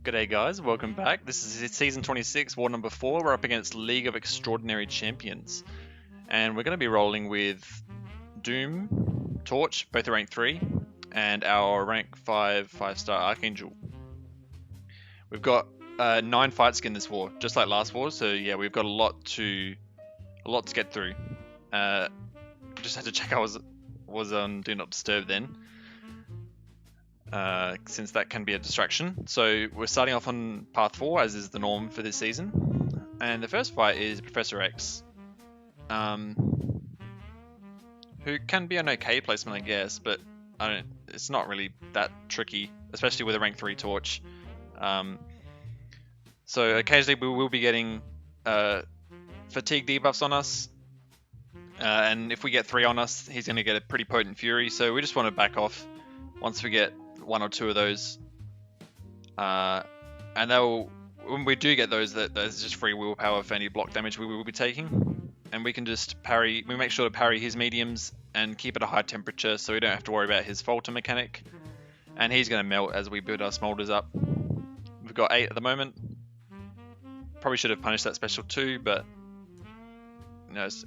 G'day guys, welcome back. This is season 26, war number 4. We're up against League of Extraordinary Champions. And we're going to be rolling with Doom, Torch, both are rank 3, and our rank 5 5-star Archangel. We've got 9 fights in this war, just like last war, so yeah, we've got a lot to get through. Just had to check I was on Do Not Disturb then. Since that can be a distraction. So we're starting off on path 4, as is the norm for this season. And the first fight is Professor X, who can be an okay placement, I guess, but it's not really that tricky, especially with a rank 3 torch. So occasionally we will be getting fatigue debuffs on us, and if we get 3 on us, he's going to get a pretty potent fury, so we just want to back off once we get 1 or 2 of those, and when we do get those, there's just free willpower for any block damage we will be taking, and we can just parry. We make sure to parry his mediums and keep it a high temperature, so we don't have to worry about his falter mechanic. And he's going to melt as we build our smolders up. We've got 8 at the moment. Probably should have punished that special 2, but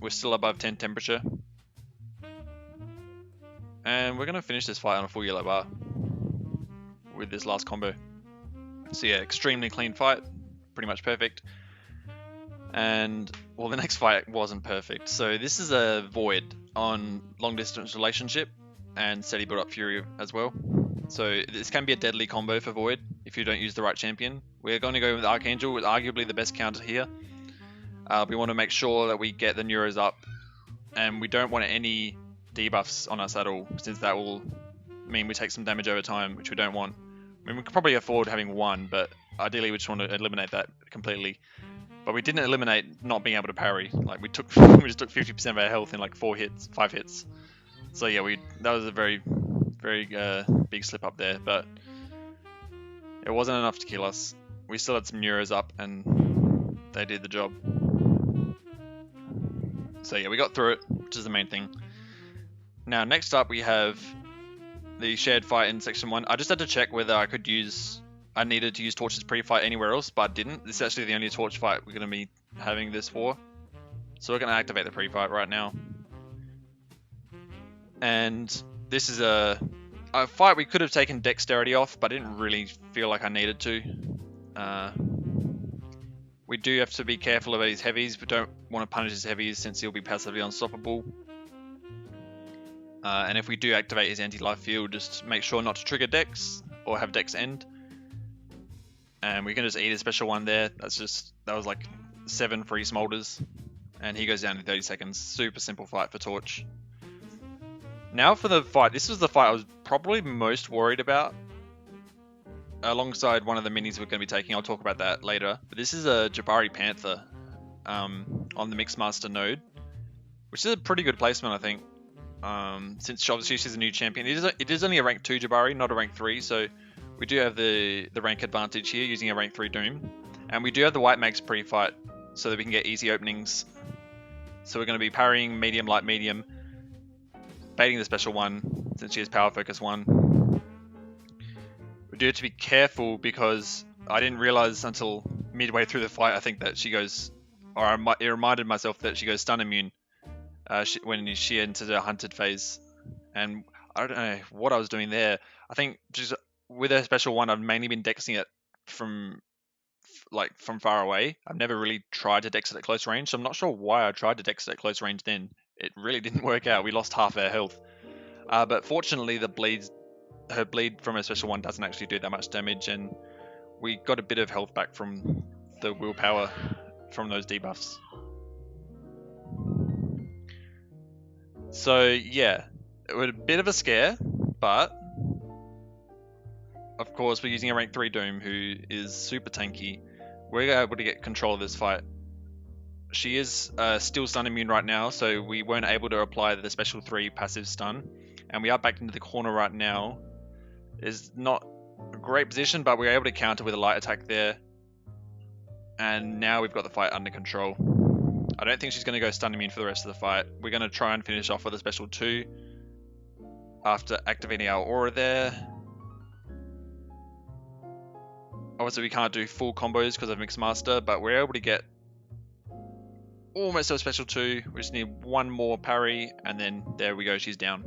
we're still above 10 temperature. And we're going to finish this fight on a full yellow bar with this last combo. So yeah, extremely clean fight, pretty much perfect. And well, the next fight wasn't perfect. So this is a Void on long distance relationship and steady build up fury as well. So this can be a deadly combo for Void if you don't use the right champion. We're going to go with Archangel, with arguably the best counter here. We want to make sure that we get the Neuros up, and we don't want any debuffs on us at all, since that will mean we take some damage over time, which we don't want. I mean, we could probably afford having 1, but ideally we just want to eliminate that completely. But we didn't eliminate not being able to parry. Like we just took 50% of our health in like 5 hits. So yeah, that was a very big slip up there, but it wasn't enough to kill us. We still had some Neuros up, and they did the job. So yeah, we got through it, which is the main thing. Now next up we have the shared fight in section 1. I just had to check whether I needed to use Torch's pre-fight anywhere else, but I didn't. This is actually the only Torch fight we're going to be having this for. So we're going to activate the pre-fight right now. And this is a fight we could have taken Dexterity off, but I didn't really feel like I needed to. We do have to be careful about his heavies. We don't want to punish his heavies since he'll be passively unstoppable. And if we do activate his anti-life field, just make sure not to trigger Dex or have Dex end. And we can just eat a special 1 there. That was like 7 free smolders, and he goes down in 30 seconds. Super simple fight for Torch. Now for the fight. This was the fight I was probably most worried about, alongside one of the minis we're going to be taking. I'll talk about that later. But this is a Jabari Panther on the Mixmaster node, which is a pretty good placement, I think. Since obviously she's a new champion. It is only a rank 2 Jabari, not a rank 3, so we do have the rank advantage here using a rank 3 Doom. And we do have the White Max pre-fight so that we can get easy openings. So we're going to be parrying medium, light, medium, baiting the special 1 since she has power focus 1. We do have to be careful because I didn't realize until midway through the fight, I think that she goes, or it reminded myself that she goes stun immune when she enters her hunted phase. And I don't know what I was doing there. I think just with her special 1, I've mainly been dexing it from far away. I've never really tried to dex it at close range, so I'm not sure why I tried to dex it at close range then. It really didn't work out. We lost half our health. But fortunately, her bleed from her special 1 doesn't actually do that much damage, and we got a bit of health back from the willpower from those debuffs. So yeah, it was a bit of a scare, but of course we're using a rank 3 Doom who is super tanky. We're able to get control of this fight. She is still stun immune right now, so we weren't able to apply the special 3 passive stun, and we are back into the corner right now. It's not a great position, but we were able to counter with a light attack there, and now we've got the fight under control. I don't think she's going to go stun immune for the rest of the fight. We're going to try and finish off with a special 2 after activating our aura there. obviously we can't do full combos because of Mixmaster, but we're able to get almost to a special 2. We just need one more parry, and then there we go, she's down.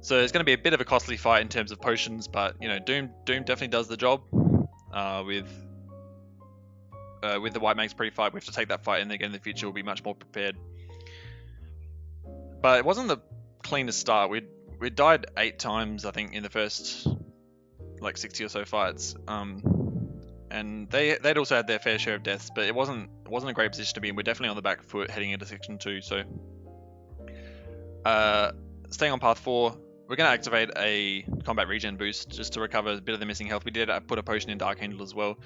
So it's going to be a bit of a costly fight in terms of potions, but you know, Doom definitely does the job. With the White Mags pre-fight, we have to take that fight, and again in the future we'll be much more prepared. But it wasn't the cleanest start. We died 8 times, I think, in the first like 60 or so fights. And they'd also had their fair share of deaths, but it wasn't a great position to be in. We're definitely on the back foot heading into section 2. So staying on path 4, we're going to activate a combat regen boost just to recover a bit of the missing health. We did put a potion into Archangel as well,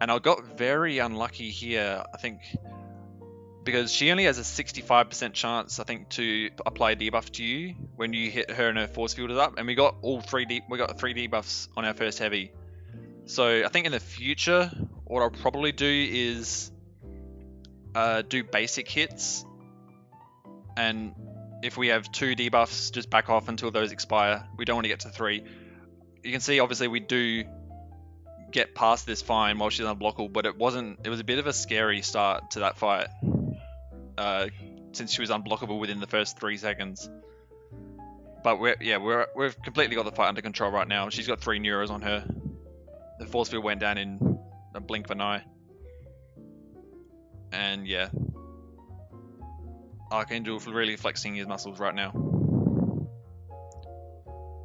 and I got very unlucky here, I think, because she only has a 65% chance, I think, to apply a debuff to you when you hit her and her force field is up, and we got 3 debuffs on our first heavy. So I think in the future, what I'll probably do is do basic hits, and if we have 2 debuffs, just back off until those expire. We don't want to get to 3. You can see, obviously, we do get past this fine while she's unblockable, but it was a bit of a scary start to that fight, since she was unblockable within the first 3 seconds. But we've completely got the fight under control right now. She's got 3 neuros on her. The force field went down in a blink of an eye. And yeah, Archangel really flexing his muscles right now.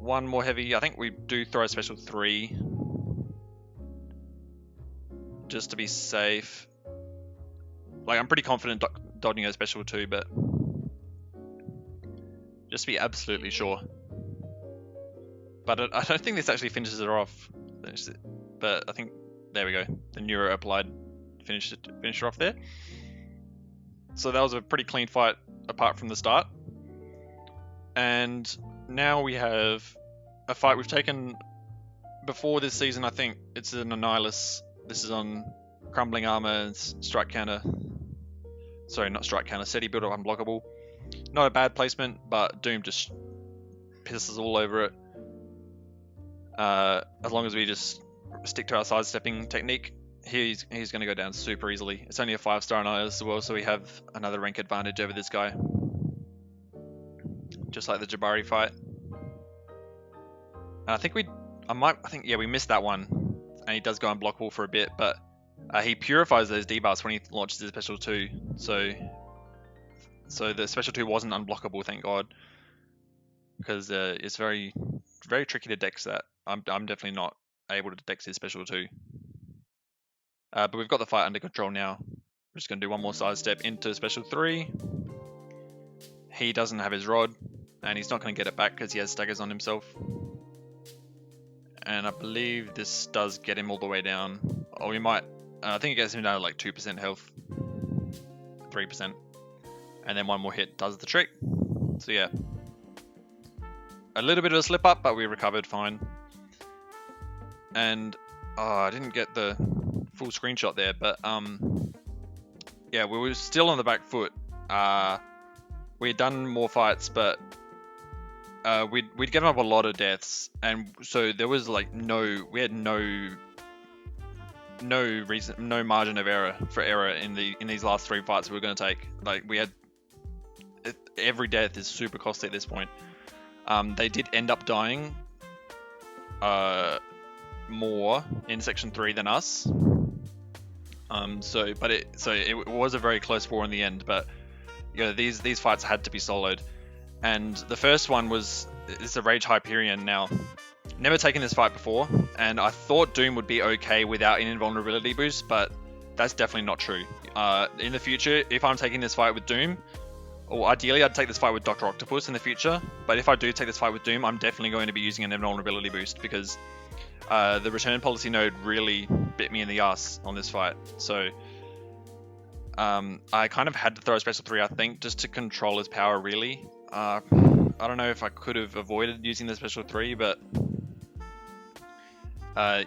One more heavy. I think we do throw a special 3 just to be safe. Like, I'm pretty confident dodging a special 2, but just to be absolutely sure. But I don't think this actually finishes her off. But I think, there we go. The neuro applied finished her off there. So that was a pretty clean fight apart from the start. And now we have a fight we've taken before this season. I think it's an Annihilus. This is on Crumbling Armor and Strike Counter. Sorry, not Strike Counter. Steady Build Up Unblockable. Not a bad placement, but Doom just pisses all over it. As long as we just stick to our sidestepping technique, he's going to go down super easily. It's only a 5-star Annihilus as well, so we have another rank advantage over this guy. Just like the Jabari fight. And I think we missed that one, and he does go unblockable for a bit, but he purifies those debuffs when he launches his special 2. So the special 2 wasn't unblockable, thank God, because it's very, very tricky to dex that. I'm definitely not able to dex his special 2. But we've got the fight under control now. We're just going to do one more sidestep into special 3. He doesn't have his rod, and he's not going to get it back because he has staggers on himself. And I believe this does get him all the way down. Or we might, I think it gets him down to like 2% health. 3%. And then one more hit does the trick. So yeah. A little bit of a slip up, but we recovered fine. And I didn't get the full screenshot there, but yeah, we were still on the back foot. We had done more fights, but we'd given up a lot of deaths, and so there was like we had no margin of error in these last 3 fights we were going to take. Like, we had every death is super costly at this point. They did end up dying more in section 3 than us. So it was a very close war in the end, but you know, these fights had to be soloed. And the first one it's a Rage Hyperion. Now, never taken this fight before, and I thought Doom would be okay without an invulnerability boost, but that's definitely not true. In the future, if I'm taking this fight with Doom, or ideally I'd take this fight with Dr. Octopus in the future, but if I do take this fight with Doom, I'm definitely going to be using an invulnerability boost, because the return policy node really bit me in the ass on this fight. So I kind of had to throw a special 3, I think, just to control his power, really. I don't know if I could have avoided using the special 3, but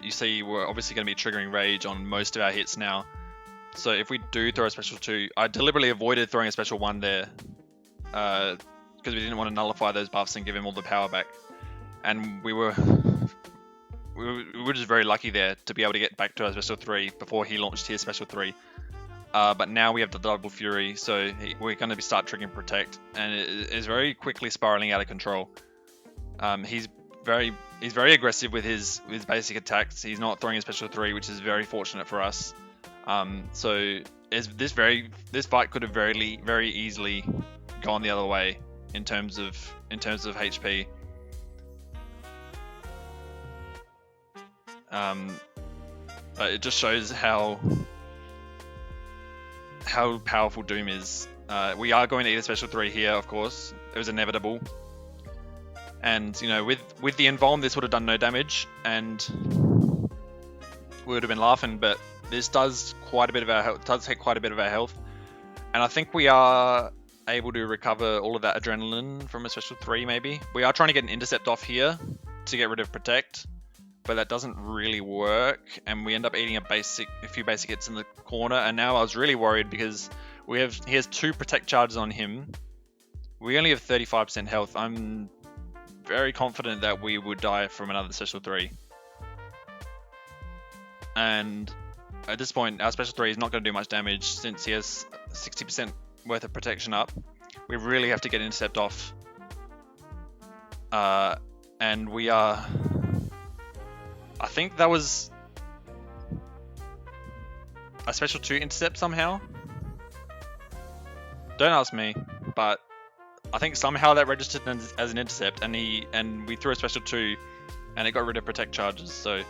you see we're obviously going to be triggering Rage on most of our hits now. So if we do throw a special 2, I deliberately avoided throwing a special 1 there, because we didn't want to nullify those buffs and give him all the power back. And we were we were just very lucky there to be able to get back to our special 3 before he launched his special 3. But now we have the double fury, so we're going to start triggering protect, and it is very quickly spiraling out of control. He's very aggressive with his basic attacks. He's not throwing a special 3, which is very fortunate for us. So this fight could have very easily gone the other way in terms of HP. But it just shows how powerful Doom is. We are going to eat a special 3 here, of course. It was inevitable. And you know, with the Invuln, this would have done no damage, and we would have been laughing. But this does quite a bit of our health. Does take quite a bit of our health, and I think we are able to recover all of that adrenaline from a special 3. Maybe we are trying to get an intercept off here to get rid of protect, but that doesn't really work, and we end up eating a few basic hits in the corner. And now I was really worried because he has 2 protect charges on him. We only have 35% health. I'm very confident that we would die from another special 3. And at this point, our special 3 is not going to do much damage since he has 60% worth of protection up. We really have to get intercept off. And we are... I think that was a special 2 intercept somehow. Don't ask me, but I think somehow that registered as an intercept, and we threw a special 2, and it got rid of protect charges. So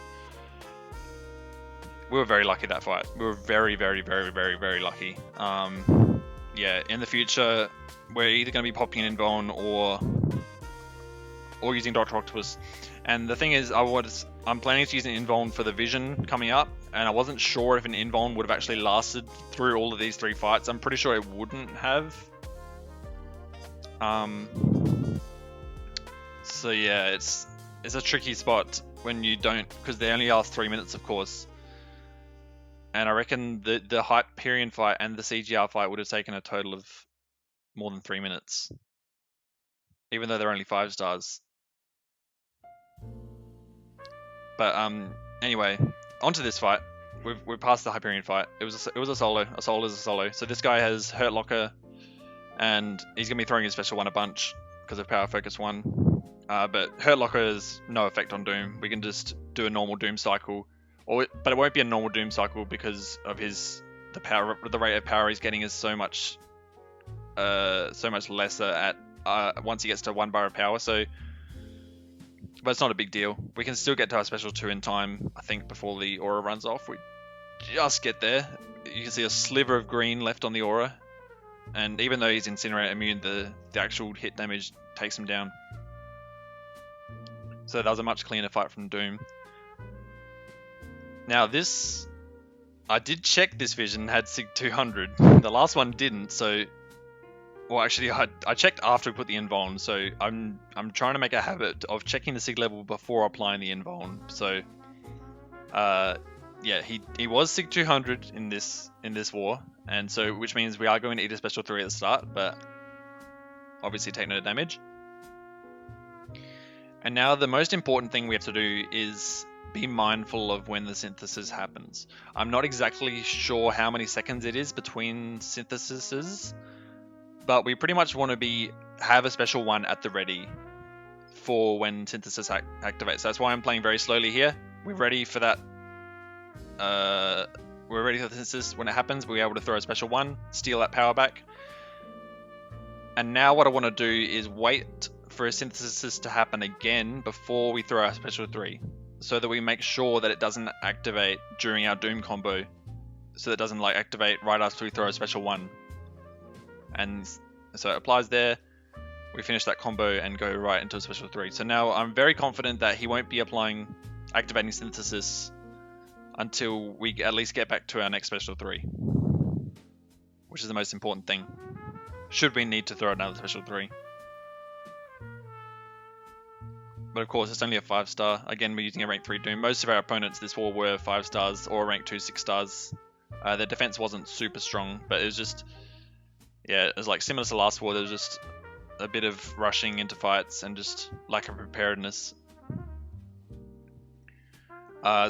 we were very lucky that fight. We were very lucky. Yeah, in the future, we're either going to be popping an Invuln or using Dr. Octopus. And the thing is, I'm planning to use an Invuln for the Vision coming up, and I wasn't sure if an Invuln would have actually lasted through all of these 3 fights. I'm pretty sure it wouldn't have. So yeah, it's a tricky spot when you don't, because they only last 3 minutes, of course. And I reckon the Hyperion fight and the CGR fight would have taken a total of more than 3 minutes, even though they're only 5 stars. But anyway, onto this fight. We're past the Hyperion fight. It was a solo. A solo is a solo. So this guy has Hurt Locker, and he's gonna be throwing his special 1 a bunch because of Power Focus 1. But Hurt Locker has no effect on Doom. We can just do a normal Doom cycle, but it won't be a normal Doom cycle because of the rate of power he's getting is so much lesser at once he gets to 1 bar of power. So. But it's not a big deal. We can still get to our special 2 in time, I think, before the aura runs off. We just get there. You can see a sliver of green left on the aura. And even though he's Incinerate immune, the actual hit damage takes him down. So that was a much cleaner fight from Doom. Now this... I did check this Vision had Sig 200. The last one didn't, so... Well, actually, I checked after we put the Invuln, so I'm trying to make a habit of checking the Sig level before applying the Invuln. So, yeah, he was Sig 200 in this war, and so which means we are going to eat a special 3 at the start, but obviously take no damage. And now the most important thing we have to do is be mindful of when the synthesis happens. I'm not exactly sure how many seconds it is between synthesises. But we pretty much want to have a special 1 at the ready for when synthesis activates. So that's why I'm playing very slowly here. We're ready for that. We're ready for the synthesis. When it happens, we're able to throw a special 1, steal that power back. And now what I want to do is wait for a synthesis to happen again before we throw our special 3. So that we make sure that it doesn't activate during our Doom combo. So that it doesn't activate right after we throw a special 1. And so it applies there, we finish that combo and go right into a special 3. So now I'm very confident that he won't be activating synthesis until we at least get back to our next special 3. Which is the most important thing. Should we need to throw another special 3. But of course it's only a 5-star. Again, we're using a rank 3 Doom. Most of our opponents this war were 5 stars or rank 2 6 stars. Their defense wasn't super strong, but it was just... Yeah, it was similar to last war, there was just a bit of rushing into fights and just lack of preparedness.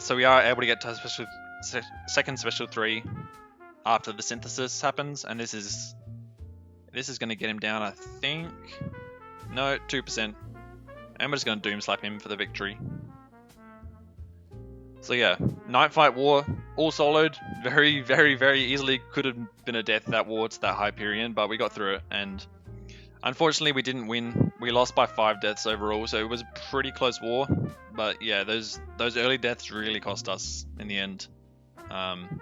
So we are able to get to second special 3 after the synthesis happens, and this is going to get him down, I think. No, 2%. And we're just going to Doom Slap him for the victory. So yeah, Night Fight War, all soloed. Very, very, very easily could have been a death that war to that Hyperion, but we got through it, and unfortunately we didn't win. We lost by 5 deaths overall, so it was a pretty close war. But yeah, those early deaths really cost us in the end. None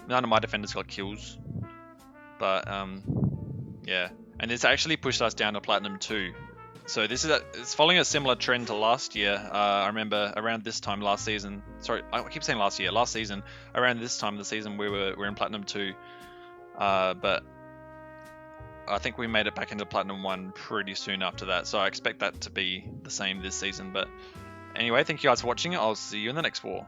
of my defenders got kills, but yeah, and it's actually pushed us down to Platinum 2. So this is it's following a similar trend to last year. I remember around this time last season. Sorry, I keep saying last year. Last season, around this time of the season, we're in Platinum 2, but I think we made it back into Platinum 1 pretty soon after that. So I expect that to be the same this season. But anyway, thank you guys for watching. I'll see you in the next war.